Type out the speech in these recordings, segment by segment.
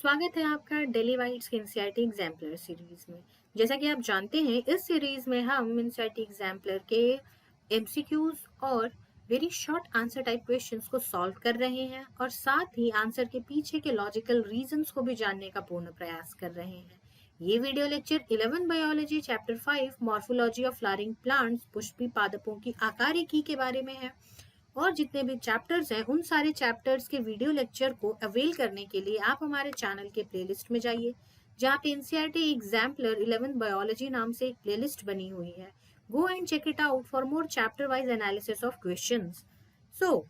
स्वागत है आपका डेली वाइट्स के एनसीईआरटी एग्जाम्पलर सीरीज में। जैसा कि आप जानते हैं, इस सीरीज में हम एनसीईआरटी एग्जाम्पलर के एमसीक्यूज और very short answer type questions को सॉल्व कर रहे हैं और साथ ही आंसर के पीछे के लॉजिकल रीजंस को भी जानने का पूर्ण प्रयास कर रहे हैं। ये video lecture 11 biology chapter 5 morphology of flowering plants Pushpi पादपों की आकारिकी के बारे में है। और जितने भी चैप्टर्स हैं उन सारे चैप्टर्स के वीडियो लेक्चर को अवेल करने के लिए आप हमारे चैनल के प्लेलिस्ट में जाइए, जहाँ पे एनसीईआरटी एग्जाम्पलर 11 बायोलॉजी नाम से एक प्लेलिस्ट बनी हुई है। Go and check it out for more chapter wise analysis of questions. So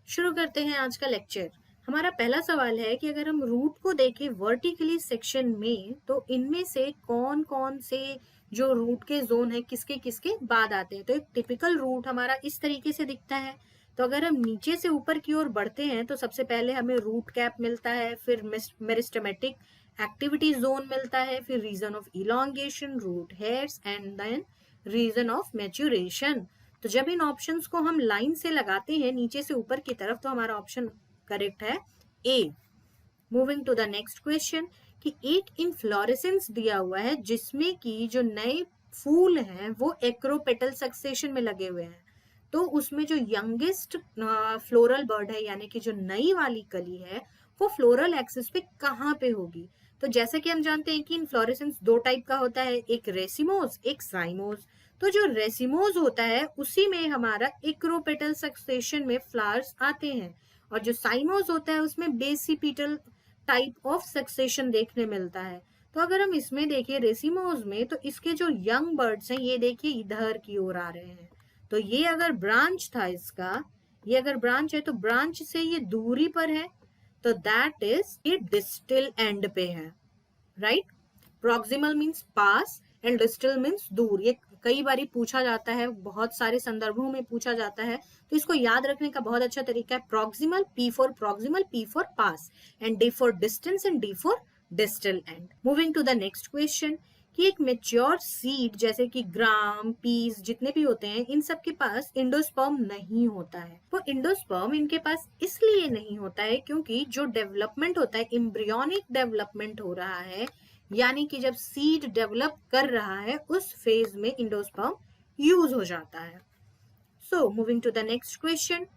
शुरू करते हैं आज का लेक्चर। हमारा पहला सवाल है कि अगर हम रूट को देखें वर्टिकली सेक्शन में, तो इनमें से कौन कौन से जो रूट के जोन है किसके किसके बाद आते हैं। तो एक टिपिकल रूट हमारा इस तरीके से दिखता है। तो अगर हम नीचे से ऊपर की ओर बढ़ते हैं तो सबसे पहले हमें रूट कैप मिलता है, फिर मेरिस्टेमेटिक एक्टिविटी जोन मिलता है, फिर region of elongation, root hairs and then region of maturation. तो जब इन ऑप्शंस को हम लाइन से लगाते हैं नीचे से ऊपर की तरफ, तो हमारा ऑप्शन करेक्ट है A. Moving to the next question कि एक इनफ्लोरेसेंस दिया हुआ है जिसमें कि जो नए फूल हैं वो एक्रोपेटल सक्सेशन में लगे हुए हैं। तो उसमें जो यंगेस्ट फ्लोरल बर्ड है, यानी कि जो नई वाली कली है, वो फ्लोरल एक्सिस पे कहाँ पे होगी। तो जैसा कि हम जानते हैं कि इनफ्लोरेसेंस दो टाइप का होता है, एक रेसिमोज एक साइमोज। तो जो रेसिमोज होता है उसी में हमारा एक्रोपेटल सक्सेशन में फ्लावर्स आते हैं, और जो साइमोज होता है उसमें बेसिपिटल टाइप ऑफ सक्सेशन देखने मिलता है। तो अगर हम इसमें देखिए रेसिमोज में, तो इसके जो यंग बर्ड्स हैं ये देखिए इधर की ओर आ रहे हैं। तो ये अगर ब्रांच था इसका, ये अगर ब्रांच है तो ब्रांच से ये दूरी पर है, तो दैट इज ये डिस्टल एंड पे है, right. Proximal means pass and distal means दूर। ये कई बार पूछा जाता है, बहुत सारे संदर्भों में पूछा जाता है, तो इसको याद रखने का बहुत अच्छा तरीका है proximal, P for proximal, P for पास and D for distance and D for distal and. Moving to the next question कि एक मेच्योर सीड जैसे कि ग्राम, पीस जितने भी होते हैं, इन सब के पास इंडोस्पर्म नहीं होता है। वो इंडोस्पर्म इनके पास इसलिए नहीं होता है क्योंकि जो डेवलपमेंट होता है, एम्ब्रियोनिक डेवलपमेंट हो रहा है, यानी कि जब सीड डेवलप कर रहा है उस फेज में इंडोस्पर्म यूज हो जाता है। So moving to the next question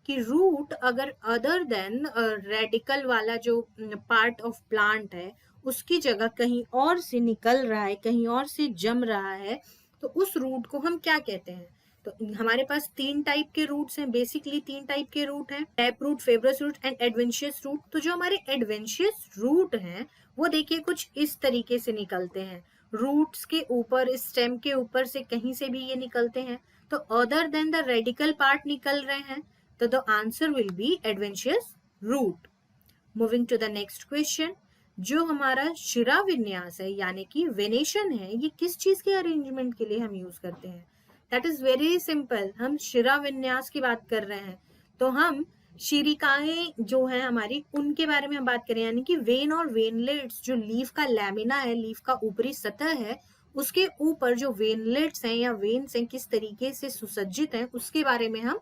कि रूट अगर अदर देन रेडिकल वाला जो पार्ट ऑफ प्लांट है उसकी जगह कहीं और से निकल रहा है, कहीं और से जम रहा है, तो उस रूट को हम क्या कहते हैं। तो हमारे पास तीन टाइप के रूट्स हैं, बेसिकली तीन टाइप के रूट हैं, tap root, fibrous root and adventitious root. तो जो हमारे एडवेंशियस रूट हैं वो देखिए कुछ इस तरीके से निकलते हैं, रूट्स के ऊपर, स्टेम के ऊपर से कहीं से भी ये निकलते हैं। तो other than the radical part निकल रहे हैं, तो the answer will be adventitious root. Moving to the next question, जो हमारा शिरा विन्यास है यानी कि वेनेशन है, ये किस चीज के अरेंजमेंट के लिए हम यूज करते हैं। दैट इज वेरी सिंपल, हम शिरा विन्यास की बात कर रहे हैं, तो हम शिरिकाएं जो है हमारी उनके बारे में हम बात करें, यानी कि वेन और वेनलेट्स, जो लीफ का लैमिना है, लीफ का ऊपरी सतह है, उसके ऊपर जो वेनलेट्स हैं या वेन्स हैं किस तरीके से सुसज्जित हैं, उसके बारे में हम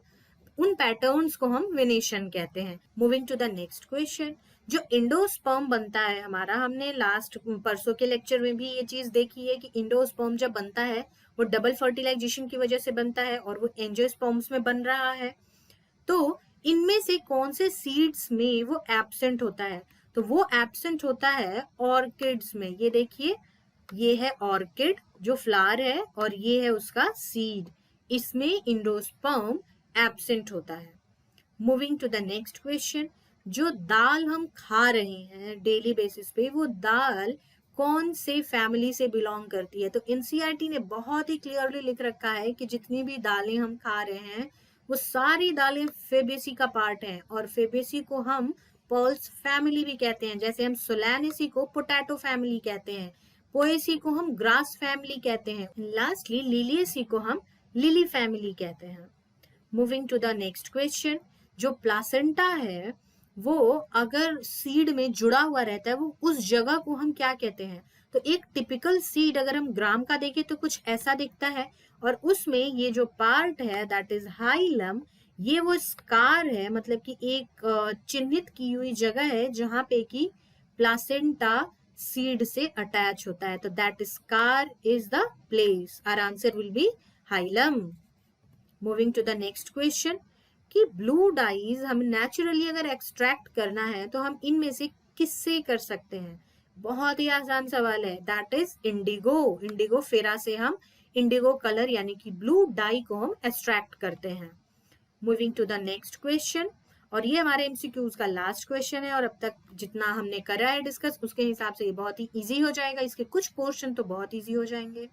उन पैटर्न्स को हम वेनेशन कहते हैं। Moving to the next question, जो इंडोस्पर्म बनता है हमारा, हमने लास्ट परसों के लेक्चर में भी ये चीज देखी है कि इंडोस्पर्म जब बनता है वो डबल फर्टिलाइजेशन की वजह से बनता है और वो एंजियोस्पर्म्स में बन रहा है। तो इनमें से कौन से सीड्स में वो एब्सेंट होता है। तो वो एब्सेंट होता है ऑर्किड्स में। ये देखिए, ये है ऑर्किड जो फ्लावर है और ये है उसका सीड, इसमें इंडोस्पर्म एब्सेंट होता है। Moving to the next question, जो दाल हम खा रहे हैं डेली बेसिस पे, वो दाल कौन से फैमिली से बिलोंग करती है। तो एनसीईआरटी ने बहुत ही क्लियरली लिख रखा है कि जितनी भी दालें हम खा रहे हैं वो सारी दालें फेबेसी का पार्ट हैं, और फेबेसी को हम पर्ल्स फैमिली भी कहते हैं। जैसे हम सोलानेसी को पोटैटो फैमिली कहते हैं, पोएसी को हम ग्रास फैमिली कहते हैं, लास्टली लिलिएसी को हम लिली फैमिली कहते हैं। Moving to the next question, जो प्लासेंटा है वो अगर सीड में जुड़ा हुआ रहता है, वो उस जगह को हम क्या कहते हैं। तो एक टिपिकल सीड अगर हम ग्राम का देखें तो कुछ ऐसा दिखता है, और उसमें ये जो पार्ट है दैट इज हाइलम, ये वो स्कार है, मतलब कि एक चिन्हित की हुई जगह है जहां पे कि प्लासेंटा सीड से अटैच होता है, तो that scar is the place. Our answer will be hilum. Moving to the next question कि ब्लू डाइज हम नेचुरली अगर एक्सट्रैक्ट करना है तो हम इनमें से किससे कर सकते हैं? बहुत ही आसान सवाल है, दैट इज इंडिगो। इंडिगो फेरा से हम इंडिगो कलर यानी कि ब्लू डाई को हम एक्सट्रैक्ट करते हैं। Moving to the next question, और ये हमारे एमसीक्यूज का लास्ट क्वेश्चन है, और अब तक जितना हमने करा है डिस्कस उसके हिसाब से ये बहुत ही इजी हो जाएगा, इसके कुछ पोर्शन तो बहुत इजी हो जाएंगे।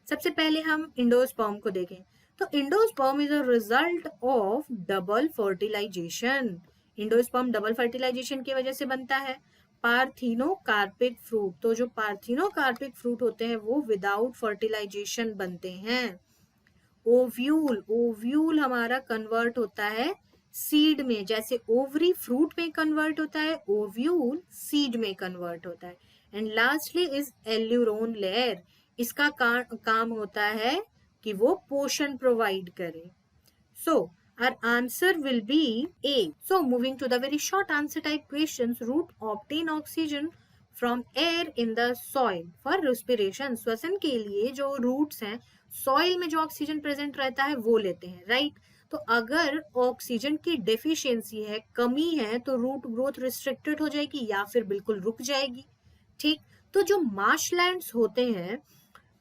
सबसे पहले हम इंडोस्पर्म को देखें, तो endosperm is a result of double fertilization. Endosperm double fertilization की वजह से बनता है। पार्थिनोकार्पिक फ्रूट, तो जो पार्थिनोकार्पिक फ्रूट होते हैं वो विदाउट फर्टिलाइजेशन बनते हैं। ओव्यूल, ओव्यूल हमारा कन्वर्ट होता है सीड में, जैसे ओवरी फ्रूट में कन्वर्ट होता है, ओव्यूल सीड में कन्वर्ट होता है। And lastly is aleurone layer, इसका काम होता है कि वो पोषण प्रोवाइड करे। सो our answer will be A. So moving to the very short answer type questions, root obtain oxygen from air in the soil for respiration. श्वसन के लिए जो रूट्स हैं सॉइल में जो ऑक्सीजन प्रेजेंट रहता है वो लेते हैं, राइट? तो अगर ऑक्सीजन की डेफिशिएंसी है, कमी है, तो रूट ग्रोथ रिस्ट्रिक्टेड हो जाएगी या फिर बिल्कुल रुक जाएगी। ठीक, तो जो मार्शलैंड्स होते हैं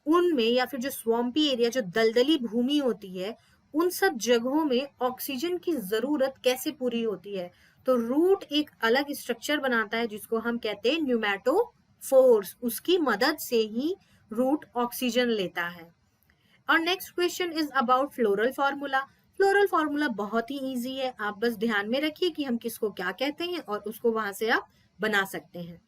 उनमें या फिर जो स्वम्पी एरिया, जो दलदली भूमि होती है, उन सब जगहों में ऑक्सीजन की जरूरत कैसे पूरी होती है? तो रूट एक अलग स्ट्रक्चर बनाता है जिसको हम कहते हैं न्यूमैटोफोर्स, उसकी मदद से ही रूट ऑक्सीजन लेता है। और next question is about floral formula. Floral formula बहुत ही इजी है, आप बस ध्यान में रखिए कि हम किसको क्या कहते हैं और उसको वहां से आप बना सकते हैं।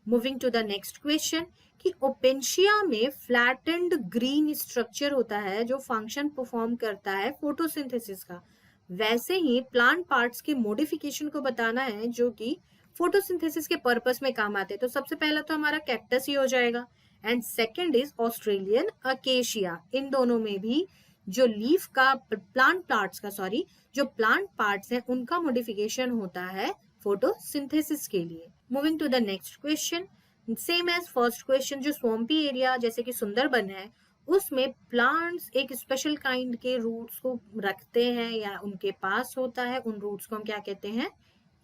Moving to the next question कि ओपेंशिया में फ्लैटेंड ग्रीन स्ट्रक्चर होता है जो फंक्शन परफॉर्म करता है फोटोसिंथेसिस का। वैसे ही प्लांट पार्ट्स के मॉडिफिकेशन को बताना है जो कि फोटोसिंथेसिस के पर्पस में काम आते हैं। तो सबसे पहला तो हमारा कैक्टस ही हो जाएगा, and second is Australian acacia. इन दोनों में भी जो लीफ का जो प्लांट पार्ट्स हैं उनका मॉडिफिकेशन होता है फोटोसिंथेसिस के लिए। Moving to the next question, same as first question, जो स्वम्पी एरिया जैसे कि सुंदरबन है उसमें प्लांट्स एक स्पेशल काइंड के रूट्स को रखते हैं या उनके पास होता है, उन रूट्स को हम क्या कहते हैं?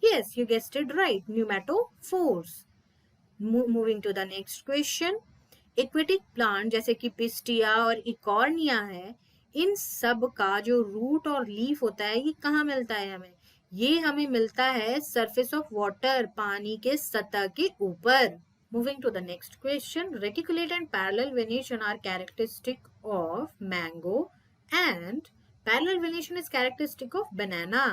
Yes, you guessed it right, pneumatophores. Moving to the next question, aquatic plant जैसे कि पिस्टिया और इकॉर्निया है, इन सब का जो रूट और लीफ होता है ये कहाँ मिलता है हमें? ये हमें मिलता है सरफेस ऑफ वाटर, पानी के सतह के ऊपर। Moving to the next question, reticulate and parallel venation are characteristic of mango and parallel venation is characteristic of banana.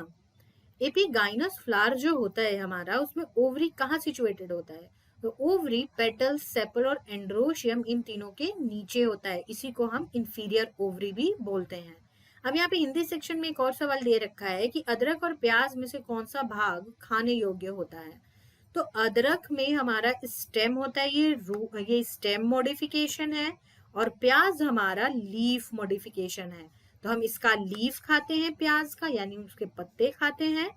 Epigynous flower जो होता है हमारा, उसमें ओवरी कहाँ सिचुएटेड होता है? तो ओवरी, पेटल, सेपल और एंड्रोशियम इन तीनों के नीचे होता है, इसी को हम इंफीरियर ओवरी भी बोलते हैं। अब यहाँ पे हिंदी सेक्शन में एक और सवाल दे रखा है कि अदरक और प्याज में से कौन सा भाग खाने योग्य होता है? तो अदरक में हमारा स्टेम होता है, ये स्टेम मॉडिफिकेशन है, और प्याज हमारा लीफ मॉडिफिकेशन है। तो हम इसका लीफ खाते हैं प्याज का, यानी उसके पत्ते खाते हैं,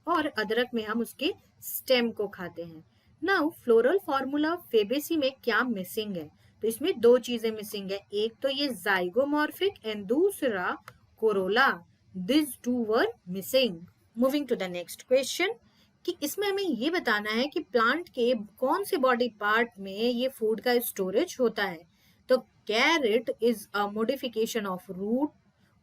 और अदरक में हम उसके स्टेम को खाते हैं। नाउ फ्लोरल फॉर्मूला फेबेसी में क्या मिसिंग है? तो इसमें दो चीजें मिसिंग है, एक तो ये जाइगोमॉर्फिक एंड दूसरा corolla, this two were missing. Moving to the next question कि इसमें हमें ये बताना है कि प्लांट के कौन से बॉडी पार्ट में ये फूड का स्टोरेज होता है। तो carrot is a modification of root,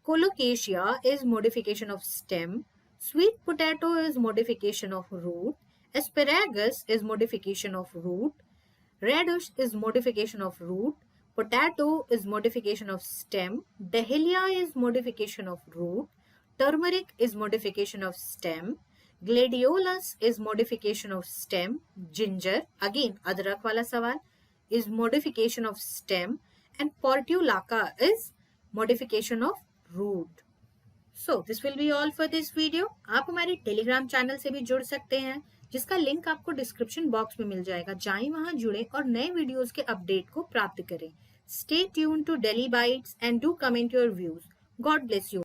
colocasia is modification of stem, sweet potato is modification of root, asparagus is modification of root, radish is modification of root, potato is modification of stem, dahlia is modification of root, turmeric is modification of stem, gladiolus is modification of stem, ginger again अदरक वाला सवाल is modification of stem, and portulaca is modification of root. So this will be all for this video. आप हमारे Telegram channel से भी जुड़ सकते हैं जिसका लिंक आपको डिस्क्रिप्शन बॉक्स में मिल जाएगा, जाएं वहां जुड़े और नए वीडियोस के अपडेट को प्राप्त करें। Stay tuned to Delhi Bites and do comment your views. God bless you.